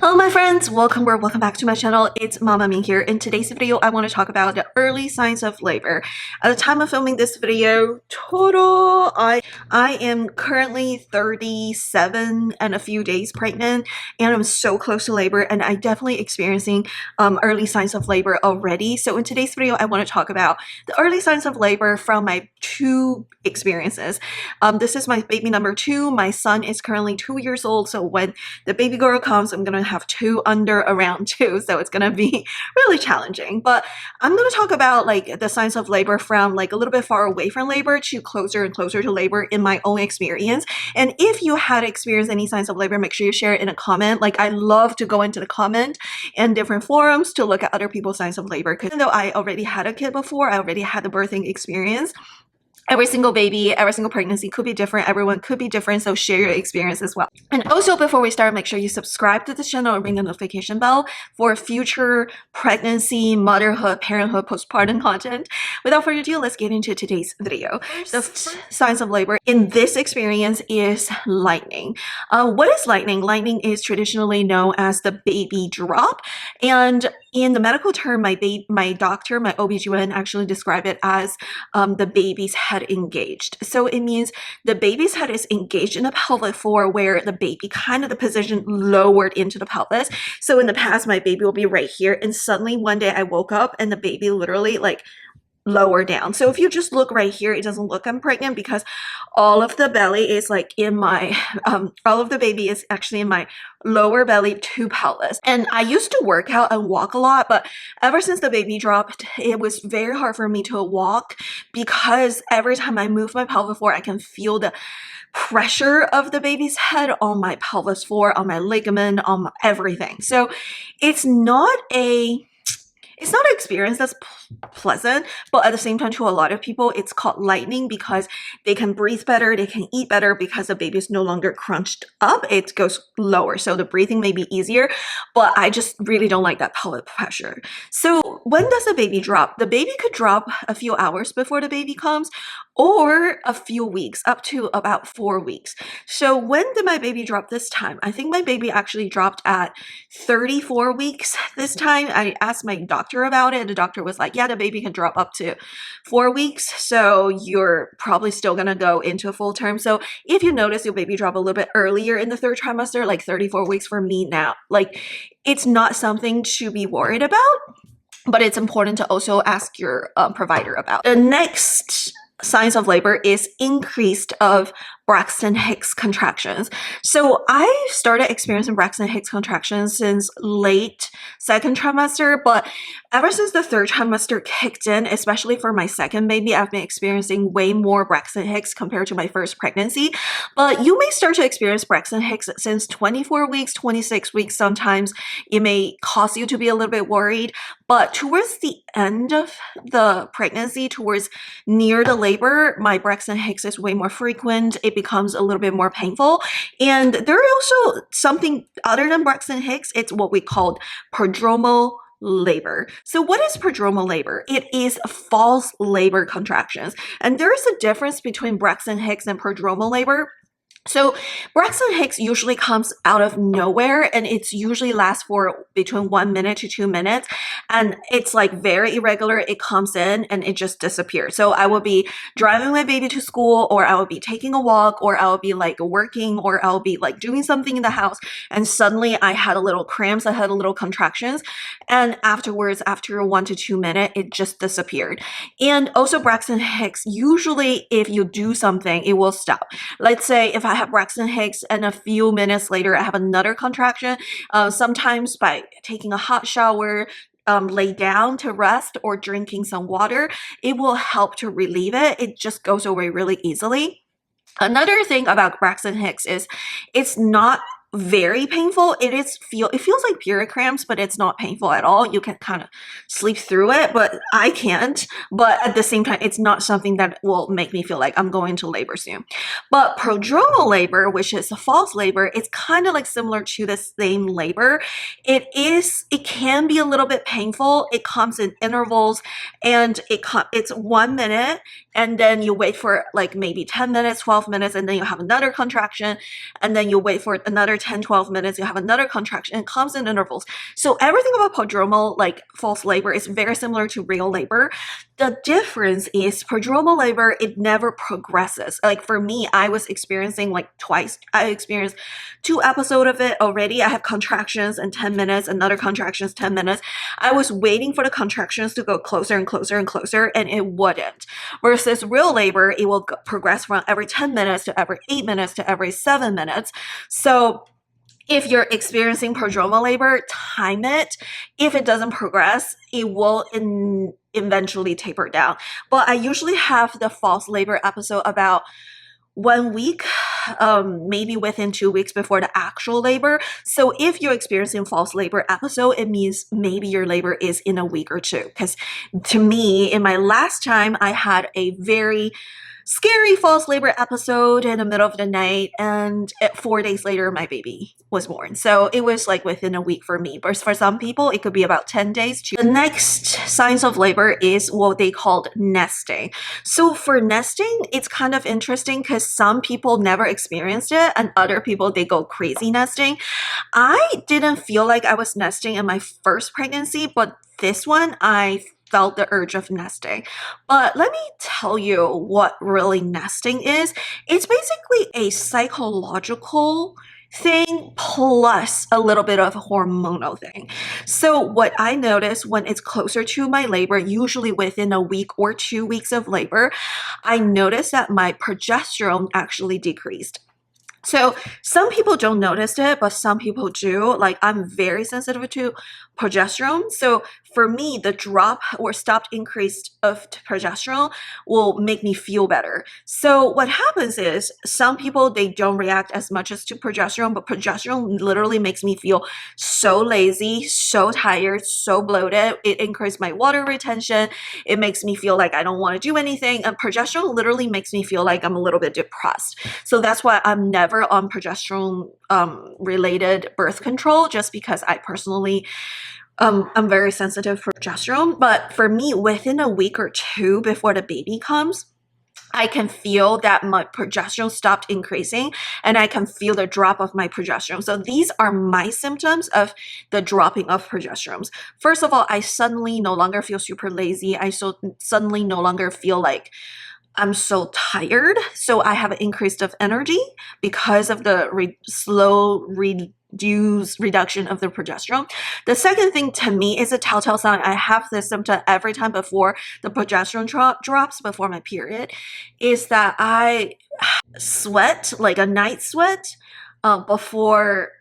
Hello my friends, welcome back to my channel. It's Mama Ming here. In today's video, I want to talk about the early signs of labor. At the time of filming this video, I am currently 37 and a few days pregnant, and I'm so close to labor, and I definitely experiencing early signs of labor already. So in today's video, I want to talk about the early signs of labor from my two experiences. This is my baby number 2. My son is currently 2 years old, so when the baby girl comes, I'm gonna have 2 under around 2, so it's gonna be really challenging. But I'm gonna talk about like the signs of labor from like a little bit far away from labor to closer and closer to labor in my own experience. And if you had experienced any signs of labor, make sure you share it in a comment. Like, I love to go into the comment and different forums to look at other people's signs of labor, because even though I already had a kid before, I already had the birthing experience. Every single baby, every single pregnancy could be different. Everyone could be different, so share your experience as well. And also, before we start, make sure you subscribe to this channel and ring the notification bell for future pregnancy, motherhood, parenthood, postpartum content. Without further ado, let's get into today's video. The signs of labor in this experience is lightning. What is lightning? Lightning is traditionally known as the baby drop, and in the medical term, my doctor, my OB/GYN actually described it as the baby's head engaged. So it means the baby's head is engaged in the pelvic floor, where the baby kind of the position lowered into the pelvis. So in the past, my baby will be right here, and suddenly one day I woke up and the baby literally like lower down. So if you just look right here, it doesn't look I'm pregnant, because all of the belly is like in my all of the baby is actually in my lower belly to pelvis. And I used to work out and walk a lot, but ever since the baby dropped, it was very hard for me to walk, because every time I move my pelvic floor, I can feel the pressure of the baby's head on my pelvis floor, on my ligament, on everything. So it's not an experience that's pleasant, but at the same time, to a lot of people, it's called lightning, because they can breathe better, they can eat better, because the baby is no longer crunched up, it goes lower, so the breathing may be easier. But I just really don't like that pelvic pressure. So when does the baby drop? The baby could drop a few hours before the baby comes, or a few weeks, up to about 4 weeks. So when did my baby drop this time? I think my baby actually dropped at 34 weeks this time. I asked my doctor about it, and the doctor was like, yeah, the baby can drop up to 4 weeks, so you're probably still gonna go into a full term. So if you notice your baby drop a little bit earlier in the 3rd trimester, like 34 weeks for me now, like, it's not something to be worried about, but it's important to also ask your provider about. The next signs of labor is increased of Braxton Hicks contractions. So I started experiencing Braxton Hicks contractions since late 2nd trimester, but ever since the 3rd trimester kicked in, especially for my 2nd baby, I've been experiencing way more Braxton Hicks compared to my 1st pregnancy. But you may start to experience Braxton Hicks since 24 weeks, 26 weeks. Sometimes it may cause you to be a little bit worried, but towards the end of the pregnancy, towards near the labor, my Braxton Hicks is way more frequent. It becomes a little bit more painful. And there is also something other than Braxton Hicks. It's what we call prodromal labor. So what is prodromal labor? It is false labor contractions. And there is a difference between Braxton Hicks and prodromal labor. So Braxton Hicks usually comes out of nowhere, and it's usually lasts for between 1 minute to 2 minutes, and it's like very irregular. It comes in and it just disappears. So I will be driving my baby to school, or I will be taking a walk, or I will be like working, or I'll be like doing something in the house, and suddenly I had a little cramps, I had a little contractions, and afterwards, after 1 to 2 minutes, it just disappeared. And also Braxton Hicks, usually if you do something, it will stop. Let's say if I have Braxton Hicks and a few minutes later I have another contraction, sometimes by taking a hot shower, lay down to rest, or drinking some water, it will help to relieve it. It just goes away really easily. Another thing about Braxton Hicks is it's not very painful. It feels like period cramps, but it's not painful at all. You can kind of sleep through it, but I can't. But at the same time, it's not something that will make me feel like I'm going to labor soon. But prodromal labor, which is a false labor, it's kind of like similar to the same labor. It can be a little bit painful. It comes in intervals, and it's 1 minute, and then you wait for like maybe 10 minutes, 12 minutes, and then you have another contraction, and then you wait for another another 10-12 minutes, you have another contraction. It comes in intervals. So everything about prodromal, like false labor, is very similar to real labor. The difference is prodromal labor, it never progresses. Like for me, I was experiencing like twice. I experienced 2 episodes of it already. I have contractions in 10 minutes, another contractions 10 minutes. I was waiting for the contractions to go closer and closer and closer, and it wouldn't. Versus real labor, it will progress from every 10 minutes to every 8 minutes to every 7 minutes. So if you're experiencing prodromal labor, time it. If it doesn't progress, it will eventually taper down. But I usually have the false labor episode about 1 week, maybe within 2 weeks before the actual labor. So if you're experiencing false labor episode, it means maybe your labor is in a week or two. Because to me, in my last time, I had a very scary false labor episode in the middle of the night, and 4 days later my baby was born. So it was like within a week for me, but for some people it could be about 10 days. The next signs of labor is what they called nesting. So for nesting, it's kind of interesting because some people never experienced it and other people, they go crazy nesting. I didn't feel like I was nesting in my first pregnancy, but this one I felt the urge of nesting. But let me tell you what really nesting is. It's basically a psychological thing plus a little bit of a hormonal thing. So what I notice when it's closer to my labor, usually within a week or 2 weeks of labor, I notice that my progesterone actually decreased. So some people don't notice it, but some people do. Like I'm very sensitive to progesterone. So for me, the drop or stopped increase of progesterone will make me feel better. So what happens is some people, they don't react as much as to progesterone, but progesterone literally makes me feel so lazy, so tired, so bloated. It increases my water retention. It makes me feel like I don't want to do anything. And progesterone literally makes me feel like I'm a little bit depressed. So that's why I'm never on progesterone related birth control, just because I personally I'm very sensitive for progesterone. But for me, within a week or two before the baby comes, I can feel that my progesterone stopped increasing and I can feel the drop of my progesterone. So these are my symptoms of the dropping of progesterones. First of all, I suddenly no longer feel super lazy. I suddenly no longer feel like I'm so tired. So I have an increase of energy because of the slow reduction of the progesterone. The second thing to me is a telltale sign. I have this symptom every time before the progesterone drops before my period, is that I sweat, like a night sweat, before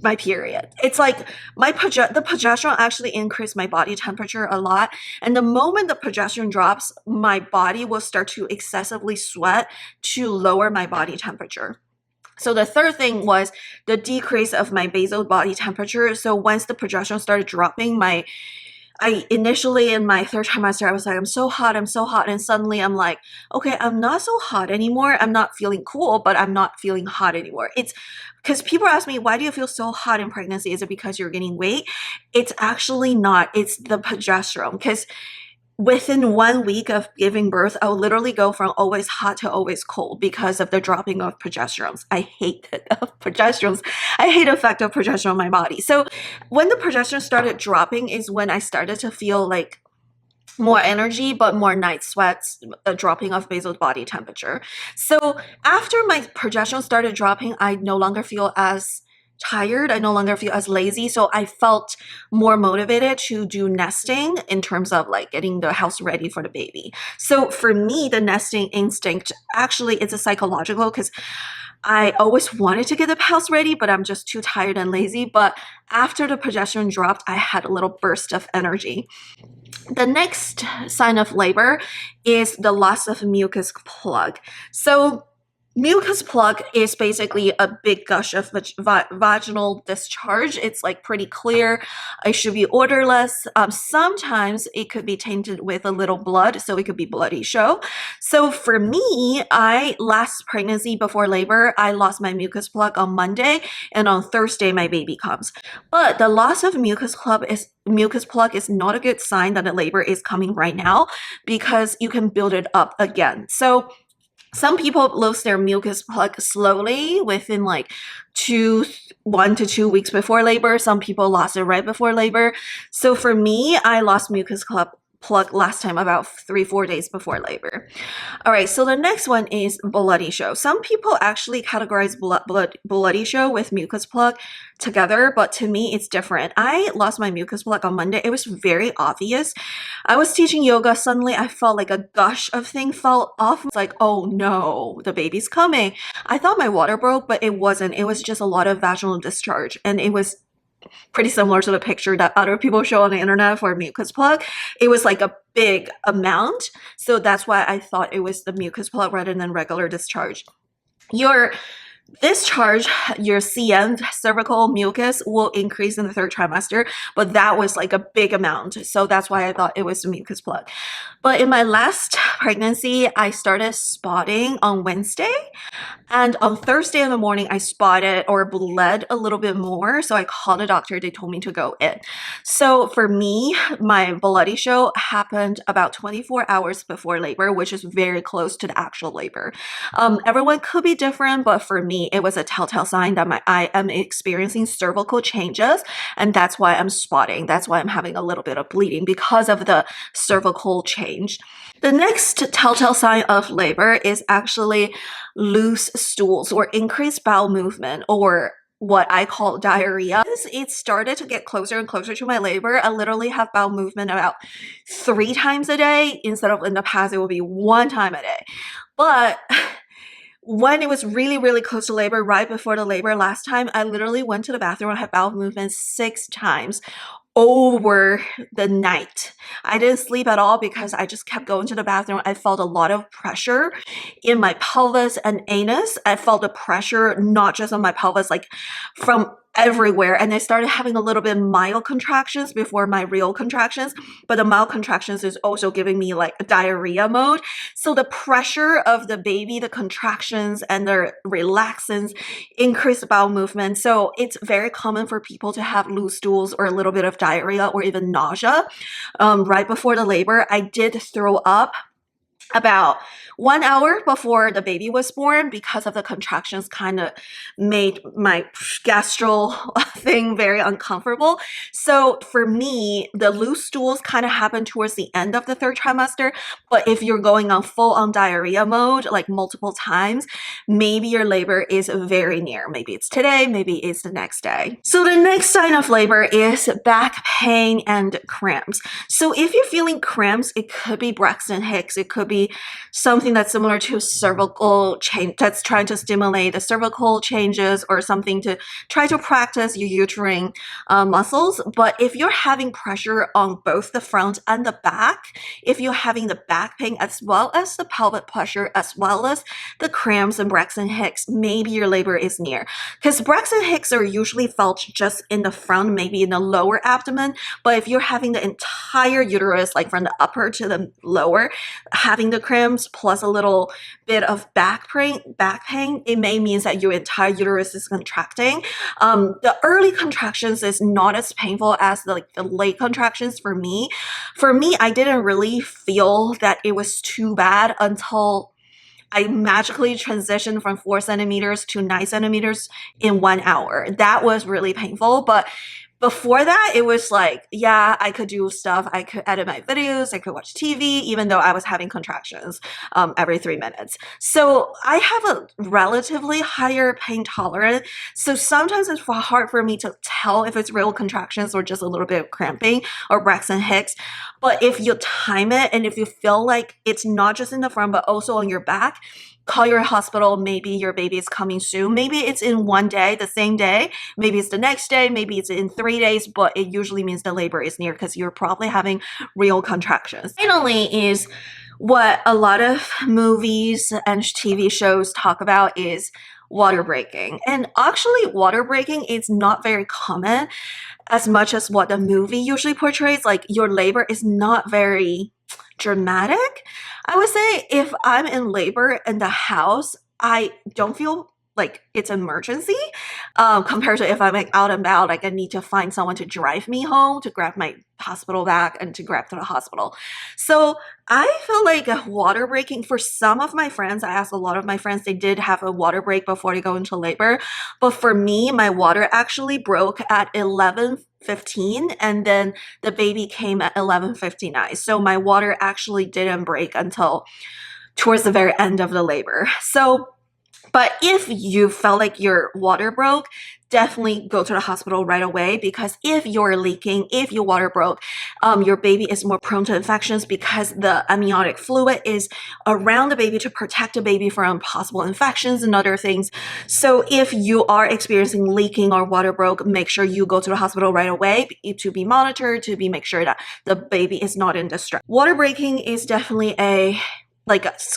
my period. It's like the progesterone actually increased my body temperature a lot, and the moment the progesterone drops, my body will start to excessively sweat to lower my body temperature. So the third thing was the decrease of my basal body temperature. So once the progesterone started dropping, I initially in my third trimester, I was like, I'm so hot. And suddenly I'm like, okay, I'm not so hot anymore. I'm not feeling cool, but I'm not feeling hot anymore. It's because people ask me, why do you feel so hot in pregnancy? Is it because you're gaining weight? It's actually not. It's the progesterone. Because within 1 week of giving birth, I'll literally go from always hot to always cold because of the dropping of progesterones. I hate progesterones. I hate the effect of progesterone on my body. So when the progesterone started dropping is when I started to feel like more energy, but more night sweats, dropping of basal body temperature. So after my progesterone started dropping, I no longer feel as tired. I no longer feel as lazy. So I felt more motivated to do nesting in terms of like getting the house ready for the baby. So for me, the nesting instinct, actually it's a psychological, because I always wanted to get the house ready, but I'm just too tired and lazy. But after the progesterone dropped, I had a little burst of energy. The next sign of labor is the loss of mucus plug. So mucus plug is basically a big gush of vaginal discharge. It's like pretty clear. It should be odorless. Sometimes it could be tainted with a little blood, so it could be bloody show. So for me, last pregnancy before labor, I lost my mucus plug on Monday, and on Thursday my baby comes. But the loss of mucus plug is not a good sign that the labor is coming right now, because you can build it up again. So Some people lose their mucus plug slowly within like 1 to 2 weeks before labor. Some people lost it right before labor. So for me, I lost plug last time about 3-4 days before labor. All right, so the next one is bloody show. Some people actually categorize bloody show with mucus plug together, but to me it's different. I lost my mucus plug on Monday. It was very obvious. I was teaching yoga. Suddenly I felt like a gush of thing fell off. It's like, oh no, the baby's coming. I thought my water broke, but it wasn't. It was just a lot of vaginal discharge, and it was pretty similar to the picture that other people show on the internet for a mucus plug. It was like a big amount. So that's why I thought it was the mucus plug rather than regular discharge. Your discharge, your CM, cervical mucus, will increase in the 3rd trimester, but that was like a big amount. So that's why I thought it was a mucus plug. But in my last pregnancy, I started spotting on Wednesday. And on Thursday in the morning, I spotted or bled a little bit more. So I called a doctor. They told me to go in. So for me, my bloody show happened about 24 hours before labor, which is very close to the actual labor. Everyone could be different, but for me, it was a telltale sign that I am experiencing cervical changes. And that's why I'm spotting. That's why I'm having a little bit of bleeding because of the cervical change. The next telltale sign of labor is actually loose stools or increased bowel movement, or what I call diarrhea. As it started to get closer and closer to my labor, I literally have bowel movement about 3 times a day. Instead of in the past, it would be 1 time a day. But when it was really, really close to labor, right before the labor last time, I literally went to the bathroom and had bowel movement 6 times over the night. I didn't sleep at all because I just kept going to the bathroom. I felt a lot of pressure in my pelvis and anus. I felt the pressure not just on my pelvis, like from everywhere. And I started having a little bit mild contractions before my real contractions, but the mild contractions is also giving me like a diarrhea mode. So the pressure of the baby, the contractions and the relaxants increase bowel movement. So it's very common for people to have loose stools or a little bit of diarrhea or even nausea. Right before the labor, I did throw up about 1 hour before the baby was born because of the contractions kind of made my gastral thing very uncomfortable. So for me, the loose stools kind of happen towards the end of the 3rd trimester. But if you're going on full on diarrhea mode, like multiple times, maybe your labor is very near. Maybe it's today, maybe it's the next day. So the next sign of labor is back pain and cramps. So if you're feeling cramps, it could be Braxton Hicks. It could be something that's similar to cervical change, that's trying to stimulate the cervical changes, or something to try to practice your uterine muscles. But if you're having pressure on both the front and the back, if you're having the back pain as well as the pelvic pressure, as well as the cramps and Braxton Hicks, maybe your labor is near. Because Braxton Hicks are usually felt just in the front, maybe in the lower abdomen. But if you're having the entire uterus, like from the upper to the lower, having the cramps plus a little bit of back pain, it may mean that your entire uterus is contracting. The early contractions is not as painful as the late contractions for me. For me, I didn't really feel that it was too bad until I magically transitioned from 4 centimeters to 9 centimeters in 1 hour. That was really painful, but before that, it was like, yeah, I could do stuff. I could edit my videos. I could watch TV, even though I was having contractions every 3 minutes. So I have a relatively higher pain tolerance. So sometimes it's hard for me to tell if it's real contractions or just a little bit of cramping or Braxton Hicks. But if you time it and if you feel like it's not just in the front, but also on your back, call your hospital. Maybe your baby is coming soon. Maybe it's in 1 day, the same day. Maybe it's the next day. Maybe it's in 3 days, but it usually means the labor is near because you're probably having real contractions. Finally is what a lot of movies and TV shows talk about is water breaking. And actually water breaking is not very common as much as what the movie usually portrays. Like your labor is not very dramatic. I would say if I'm in labor in the house, I don't feel like it's an emergency. compared to if I'm like out and about, like I need to find someone to drive me home to grab my hospital bag and to grab to the hospital. So I feel like a water breaking for some of my friends. I asked a lot of my friends, they did have a water break before they go into labor. But for me, my water actually broke at 11:15 and then the baby came at 11:59. So my water actually didn't break until towards the very end of the labor. So but if you felt like your water broke, definitely go to the hospital right away, because if you're leaking, if your water broke, your baby is more prone to infections because the amniotic fluid is around the baby to protect the baby from possible infections and other things. So if you are experiencing leaking or water broke, make sure you go to the hospital right away to be monitored, to be make sure that the baby is not in distress. Water breaking is definitely a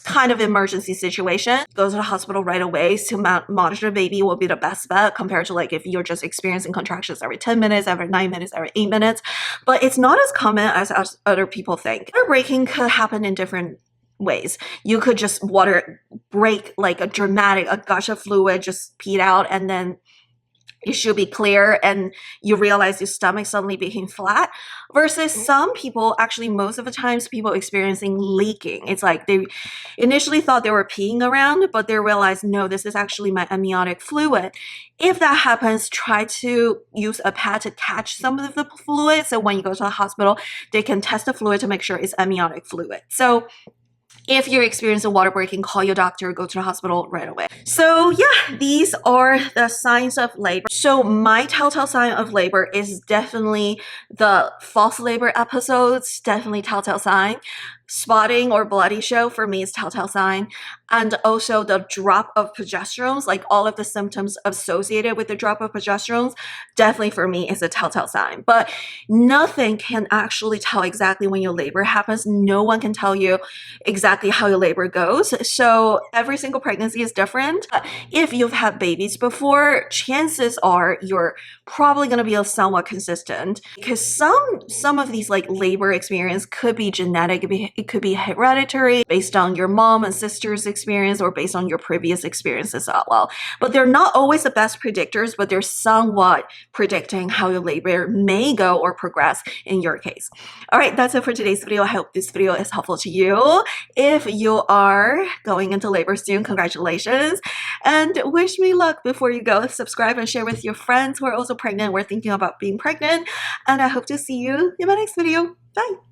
kind of emergency situation. Go to the hospital right away to monitor the baby will be the best bet, compared to like if you're just experiencing contractions every 10 minutes, every 9 minutes, every 8 minutes. But it's not as common as other people think. Water breaking could happen in different ways. You could just water break, like a gush of fluid just peed out, and then it should be clear and you realize your stomach suddenly became flat, versus some people, actually most of the times, people experiencing leaking. It's like they initially thought they were peeing around, but they realized, no, this is actually my amniotic fluid. If that happens, try to use a pad to catch some of the fluid, so when you go to the hospital, they can test the fluid to make sure it's amniotic fluid. So if you're experiencing water breaking, call your doctor, go to the hospital right away. So yeah, these are the signs of labor. So my telltale sign of labor is definitely the false labor episodes, definitely telltale sign. Spotting or bloody show for me is telltale sign. And also the drop of progesterones, like all of the symptoms associated with the drop of progesterones, definitely for me is a telltale sign. But nothing can actually tell exactly when your labor happens. No one can tell you exactly how your labor goes. So every single pregnancy is different. If you've had babies before, chances are you're probably going to be somewhat consistent, because some of these like labor experience could be genetic, it could be hereditary based on your mom and sister's experience or based on your previous experiences as well. But they're not always the best predictors, but they're somewhat predicting how your labor may go or progress in your case. All right, that's it for today's video. I hope this video is helpful to you. If you are going into labor soon, congratulations, and wish me luck before you go. Subscribe and share with your friends who are also pregnant, or thinking about being pregnant, and I hope to see you in my next video. Bye.